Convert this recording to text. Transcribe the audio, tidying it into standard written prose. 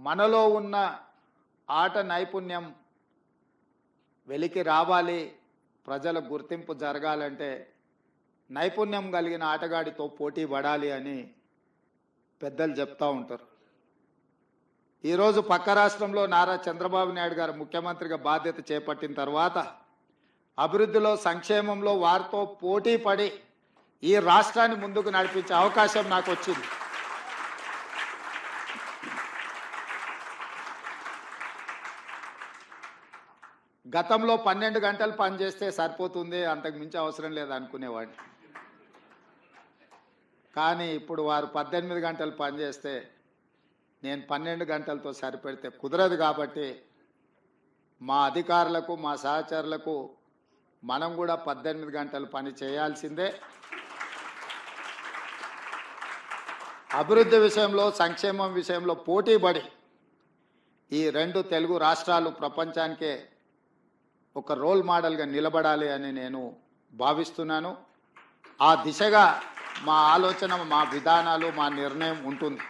మనలో ఉన్న ఆట నైపుణ్యం వెలికి రావాలి, ప్రజల గుర్తింపు జరగాలంటే నైపుణ్యం కలిగిన ఆటగాడితో పోటీ పడాలి అని పెద్దలు చెప్తా ఉంటారు. ఈరోజు పక్క రాష్ట్రంలో నారా చంద్రబాబు నాయుడు గారు ముఖ్యమంత్రిగా బాధ్యత చేపట్టిన తర్వాత అభివృద్ధిలో, సంక్షేమంలో వారితో పోటీ పడి ఈ రాష్ట్రాన్ని ముందుకు నడిపించే అవకాశం నాకు వచ్చింది. గతంలో 12 గంటలు పనిచేస్తే సరిపోతుంది, అంతకు మించి అవసరం లేదు అనుకునేవాడిని. కానీ ఇప్పుడు వారు 18 గంటలు పనిచేస్తే నేను 12 గంటలతో సరిపెడితే కుదరదు. కాబట్టి మా అధికారులకు, మా సహచరులకు మనం కూడా 18 గంటలు పని చేయాల్సిందే. అభివృద్ధి విషయంలో, సంక్షేమం విషయంలో పోటీపడి ఈ 2 తెలుగు రాష్ట్రాలు ప్రపంచానికే ఒక రోల్ మోడల్గా నిలబడాలి అని నేను భావిస్తున్నాను. ఆ దిశగా మా ఆలోచన, మా విధానాలు, మా నిర్ణయం ఉంటుంది.